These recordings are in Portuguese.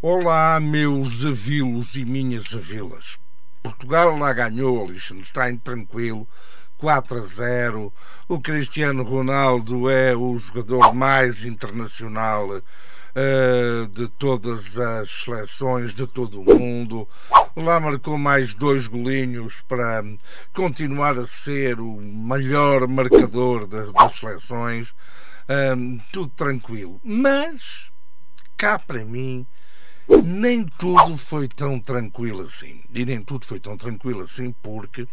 Olá, meus avilos e minhas avilas. Portugal lá ganhou, Liechtenstein tranquilo, 4-0. O Cristiano Ronaldo é o jogador mais internacional de todas as seleções de todo o mundo. Lá marcou mais 2 golinhos para continuar a ser o melhor marcador das seleções. Tudo tranquilo. Mas, cá para mim, nem tudo foi tão tranquilo assim. E nem tudo foi tão tranquilo assim porque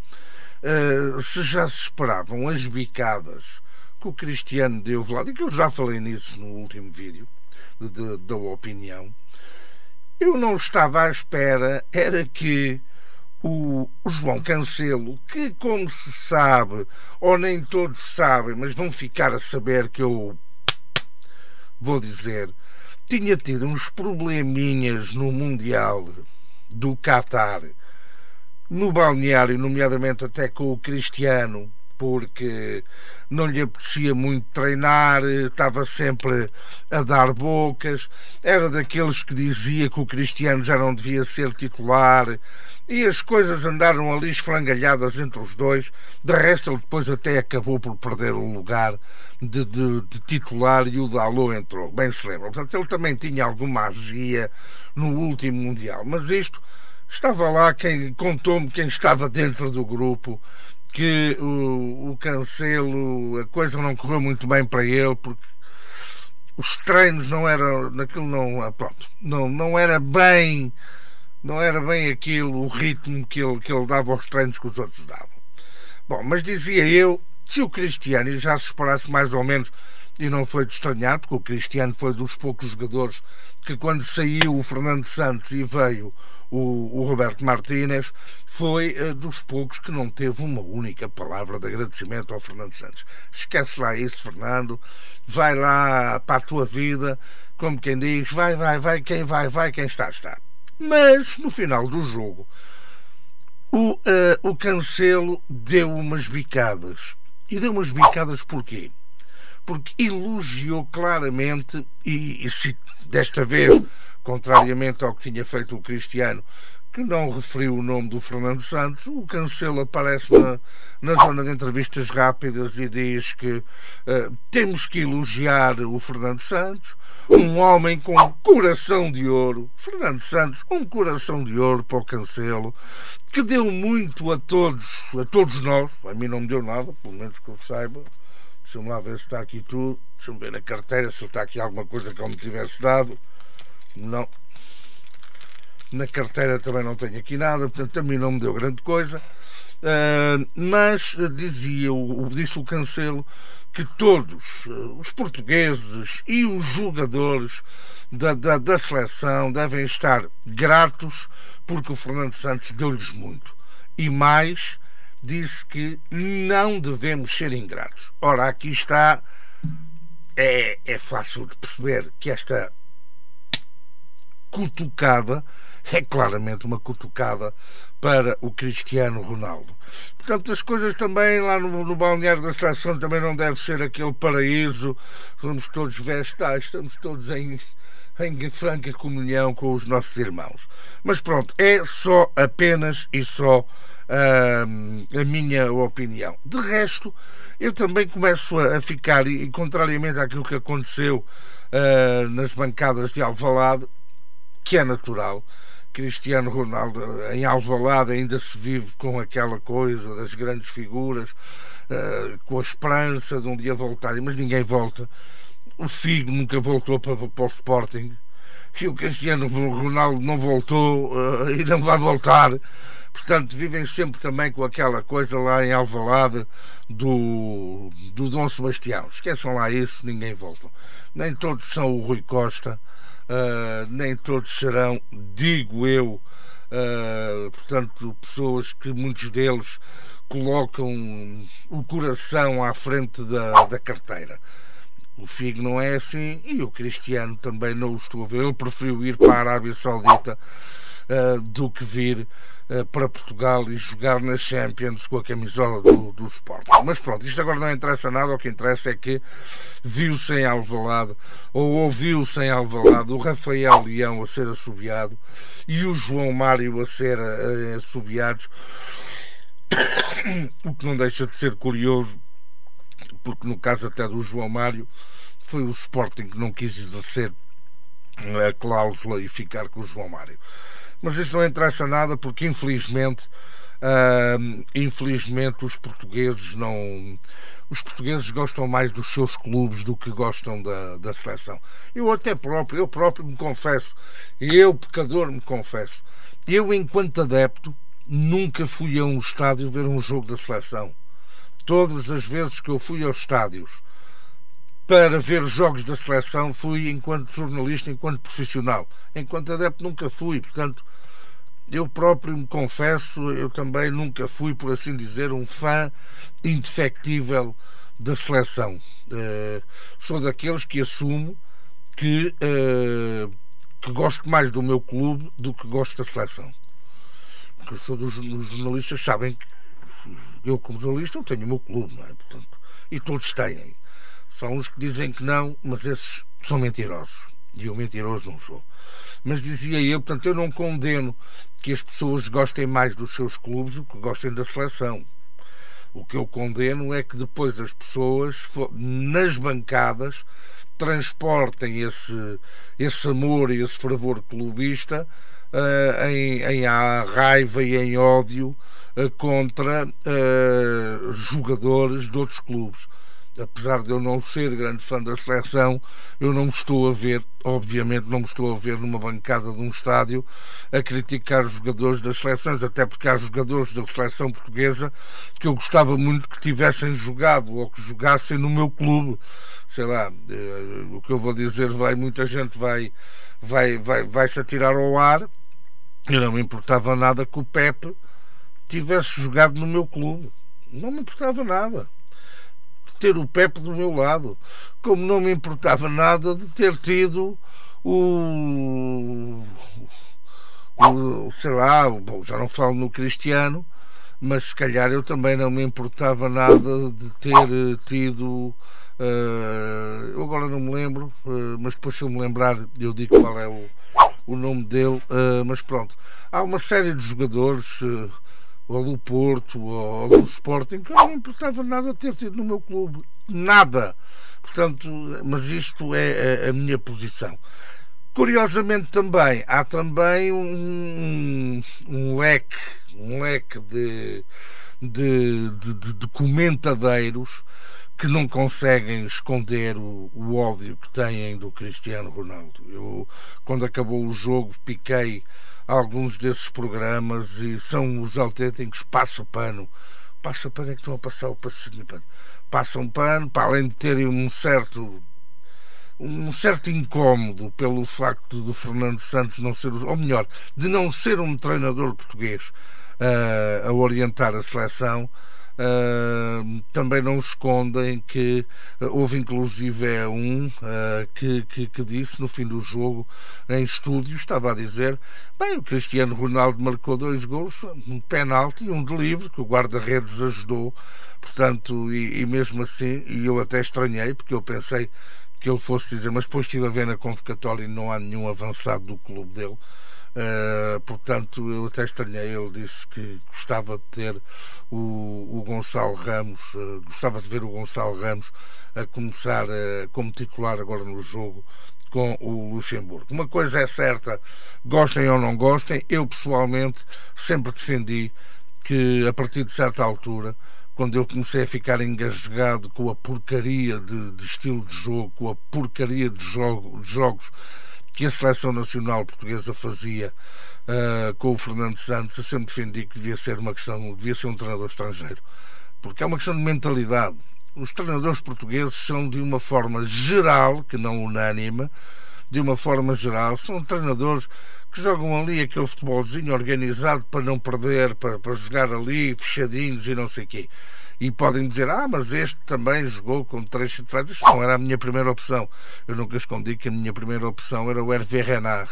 se já se esperavam as bicadas que o Cristiano deu Vlad, e que eu já falei nisso no último vídeo da opinião, eu não estava à espera era que o João Cancelo, que como se sabe, ou nem todos sabem, mas vão ficar a saber que eu vou dizer, tinha tido uns probleminhas no Mundial do Qatar, no balneário, nomeadamente até com o Cristiano, porque não lhe apetecia muito treinar, estava sempre a dar bocas, era daqueles que dizia que o Cristiano já não devia ser titular, e as coisas andaram ali esfrangalhadas entre os dois. De resto, ele depois até acabou por perder o lugar de titular e o Dalot entrou, bem se lembra. Portanto, ele também tinha alguma azia no último Mundial, mas isto estava lá, quem contou-me, quem estava dentro do grupo, que o Cancelo, a coisa não correu muito bem para ele, porque os treinos não eram, naquilo não, pronto, não era bem aquilo, o ritmo que ele dava aos treinos que os outros davam. Bom, mas dizia eu, se o Cristiano já se esperasse mais ou menos, e não foi de estranhar, porque o Cristiano foi dos poucos jogadores que, quando saiu o Fernando Santos e veio o Roberto Martínez, foi dos poucos que não teve uma única palavra de agradecimento ao Fernando Santos. Esquece lá isso, Fernando, vai lá para a tua vida, como quem diz, vai, quem está. Mas, no final do jogo, o Cancelo deu umas bicadas. E deu umas bicadas porquê? Porque elogiou claramente, e desta vez, contrariamente ao que tinha feito o Cristiano, que não referiu o nome do Fernando Santos, o Cancelo aparece na zona de entrevistas rápidas e diz que temos que elogiar o Fernando Santos, um homem com coração de ouro. Fernando Santos, um coração de ouro para o Cancelo, que deu muito a todos nós. A mim não me deu nada, pelo menos que eu saiba. Deixa-me lá ver se está aqui tudo. Deixa-me ver na carteira se está aqui alguma coisa que ele me tivesse dado. Não. Na carteira também não tenho aqui nada, portanto a mim não me deu grande coisa. Mas disse o Cancelo que todos os portugueses e os jogadores da seleção devem estar gratos porque o Fernando Santos deu-lhes muito. E mais, disse que não devemos ser ingratos. Ora, aqui está, é fácil de perceber que esta cutucada é claramente uma cutucada para o Cristiano Ronaldo. Portanto, as coisas também lá no balneário da seleção também não deve ser aquele paraíso, estamos todos vestais, estamos todos em franca comunhão com os nossos irmãos. Mas pronto, é só apenas e só a minha opinião. De resto, eu também começo a ficar, e contrariamente àquilo que aconteceu nas bancadas de Alvalade, que é natural, Cristiano Ronaldo em Alvalade ainda se vive com aquela coisa das grandes figuras, com a esperança de um dia voltarem, mas ninguém volta. O Figo nunca voltou para o Sporting, e o Cristiano Ronaldo não voltou e não vai voltar. Portanto, vivem sempre também com aquela coisa lá em Alvalade do Dom Sebastião. Esqueçam lá isso, ninguém volta. Nem todos são o Rui Costa, nem todos serão, digo eu, portanto, pessoas que muitos deles colocam o coração à frente da carteira. O Figo não é assim, e o Cristiano também não o estou a ver. Ele preferiu ir para a Arábia Saudita do que vir para Portugal e jogar na Champions com a camisola do Sporting. Mas pronto, isto agora não interessa nada. O que interessa é que viu-se em Alvalade, ou ouviu-se em Alvalade, o Rafael Leão a ser assobiado e o João Mário a ser assobiados, o que não deixa de ser curioso, porque no caso até do João Mário foi o Sporting que não quis exercer a cláusula e ficar com o João Mário. Mas isso não interessa nada, porque infelizmente os portugueses gostam mais dos seus clubes do que gostam da seleção. Eu próprio me confesso, eu pecador me confesso, eu enquanto adepto nunca fui a um estádio ver um jogo da seleção. Todas as vezes que eu fui aos estádios para ver jogos da seleção fui enquanto jornalista, enquanto profissional. Enquanto adepto nunca fui. Portanto, eu próprio me confesso, eu também nunca fui, por assim dizer, um fã indefectível da seleção. Sou daqueles que assumo que gosto mais do meu clube do que gosto da seleção. Porque eu sou dos jornalistas, sabem que eu, como jornalista, eu tenho o meu clube, não é? Portanto, e todos têm. São uns que dizem que não, mas esses são mentirosos. E eu mentiroso não sou. Mas dizia eu, portanto, eu não condeno que as pessoas gostem mais dos seus clubes do que gostem da seleção. O que eu condeno é que depois as pessoas, nas bancadas, transportem esse amor e esse fervor clubista em raiva e em ódio contra jogadores de outros clubes. Apesar de eu não ser grande fã da seleção, eu não me estou a ver, obviamente não me estou a ver numa bancada de um estádio a criticar os jogadores das seleções, até porque há jogadores da seleção portuguesa que eu gostava muito que tivessem jogado ou que jogassem no meu clube. Sei lá, o que eu vou dizer, muita gente vai se atirar ao ar. Eu não me importava nada que o Pepe tivesse jogado no meu clube, não me importava nada de ter o Pepe do meu lado, como não me importava nada de ter tido sei lá, bom, já não falo no Cristiano, mas se calhar eu também não me importava nada de ter tido eu agora não me lembro, mas depois se eu me lembrar eu digo qual é o nome dele, mas pronto, há uma série de jogadores ou do Porto ou do Sporting que eu não me importava nada de ter tido no meu clube, nada. Portanto, mas isto é a minha posição. Curiosamente também há também um leque de comentadeiros que não conseguem esconder o ódio que têm do Cristiano Ronaldo. Eu, quando acabou o jogo, piquei alguns desses programas e são os autênticos passa-pano. Passa-pano é que estão a passar o passinho pano. Passam pano, para além de terem um certo incómodo pelo facto do Fernando Santos não ser, ou melhor, de não ser um treinador português a orientar a seleção. Também não escondem que houve inclusive que disse no fim do jogo em estúdio, estava a dizer, bem, o Cristiano Ronaldo marcou 2 golos, um penalti e um de livre que o guarda-redes ajudou, portanto, e mesmo assim, e eu até estranhei, porque eu pensei que ele fosse dizer, mas depois estive a ver na convocatória e não há nenhum avançado do clube dele. Portanto, eu até estranhei. Ele disse que gostava de ter o Gonçalo Ramos, gostava de ver o Gonçalo Ramos a começar como titular agora no jogo com o Luxemburgo. Uma coisa é certa, gostem ou não gostem, eu pessoalmente sempre defendi que a partir de certa altura, quando eu comecei a ficar engasgado com a porcaria de estilo de jogo, com a porcaria de jogos que a Seleção Nacional Portuguesa fazia com o Fernando Santos, eu sempre defendi que devia ser um treinador estrangeiro, porque é uma questão de mentalidade. Os treinadores portugueses são, de uma forma geral, que não unânime, de uma forma geral, são treinadores que jogam ali aquele futebolzinho organizado para não perder, para jogar ali fechadinhos e não sei o quê. E podem dizer, mas este também jogou com 3 centrais. Isto não era a minha primeira opção. Eu nunca escondi que a minha primeira opção era o Hervé Renard.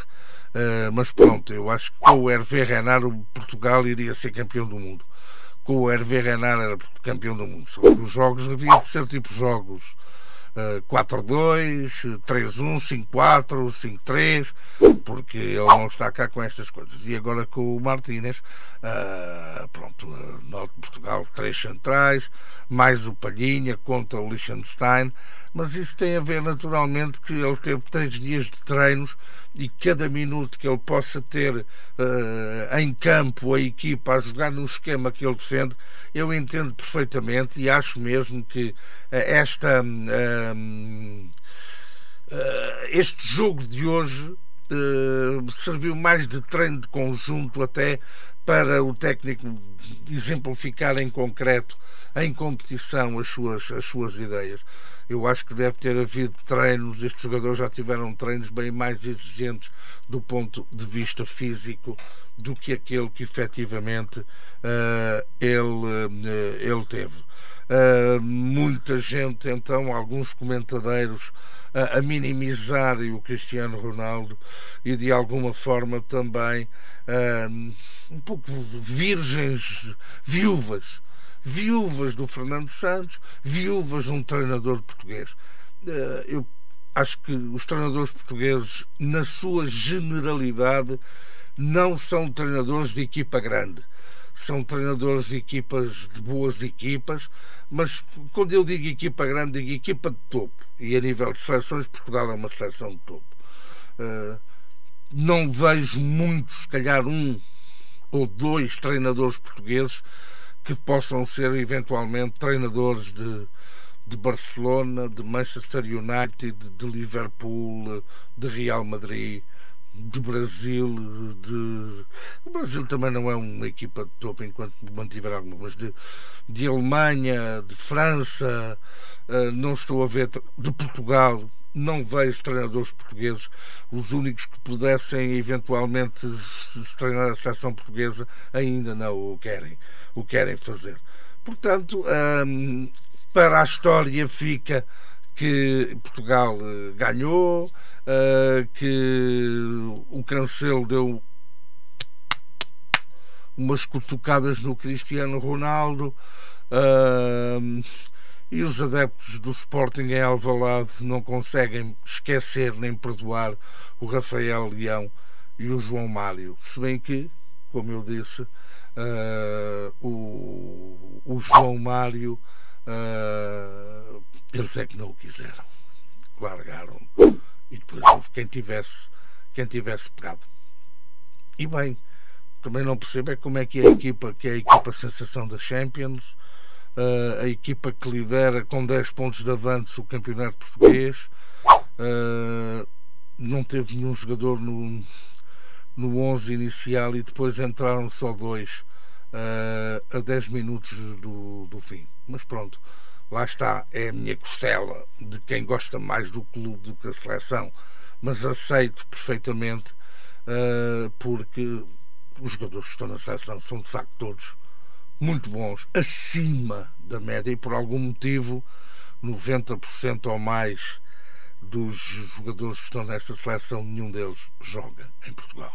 Mas pronto, eu acho que com o Hervé Renard o Portugal iria ser campeão do mundo. Com o Hervé Renard era campeão do mundo. Só que os jogos haviam de ser tipo jogos 4-2, 3-1, 5-4, 5-3, porque ele não está cá com estas coisas. E agora com o Martínez, pronto, Norte de Portugal, 3 centrais, mais o Palhinha contra o Liechtenstein, mas isso tem a ver naturalmente que ele teve 3 dias de treinos e cada minuto que ele possa ter em campo a equipa a jogar no esquema que ele defende, eu entendo perfeitamente e acho mesmo que este jogo de hoje serviu mais de treino de conjunto até para o técnico exemplificar em concreto, em competição, as suas ideias. Eu acho que deve ter havido treinos, estes jogadores já tiveram treinos bem mais exigentes do ponto de vista físico do que aquele que efetivamente ele teve. Muita gente, então, alguns comentadeiros a minimizarem o Cristiano Ronaldo e de alguma forma também um pouco viúvas do Fernando Santos, viúvas de um treinador português. Eu acho que os treinadores portugueses, na sua generalidade, não são treinadores de equipa grande. São treinadores de equipas, de boas equipas, mas quando eu digo equipa grande, digo equipa de topo. E a nível de seleções, Portugal é uma seleção de topo. Não vejo muitos, se calhar 1 ou 2 treinadores portugueses que possam ser eventualmente treinadores de Barcelona, de Manchester United, de Liverpool, de Real Madrid, de Brasil. O Brasil também não é uma equipa de topo enquanto mantiver alguma, mas de Alemanha, de França, não estou a ver, de Portugal. Não vejo treinadores portugueses. Os únicos que pudessem eventualmente se treinar a seleção portuguesa ainda não o querem fazer. Portanto, para a história fica que Portugal ganhou, que o Cancelo deu umas cutucadas no Cristiano Ronaldo, e os adeptos do Sporting em Alvalade não conseguem esquecer nem perdoar o Rafael Leão e o João Mário, se bem que, como eu disse, o João Mário, eles é que não o quiseram, largaram, e depois houve quem tivesse pegado. E bem, também não percebo é como é que é a equipa sensação da Champions, a equipa que lidera com 10 pontos de avanço o campeonato português, não teve nenhum jogador no 11 inicial e depois entraram só 2 a 10 minutos do fim. Mas pronto, lá está, é a minha costela de quem gosta mais do clube do que a seleção, mas aceito perfeitamente, porque os jogadores que estão na seleção são de facto todos muito bons, acima da média, e por algum motivo 90% ou mais dos jogadores que estão nesta seleção, nenhum deles joga em Portugal.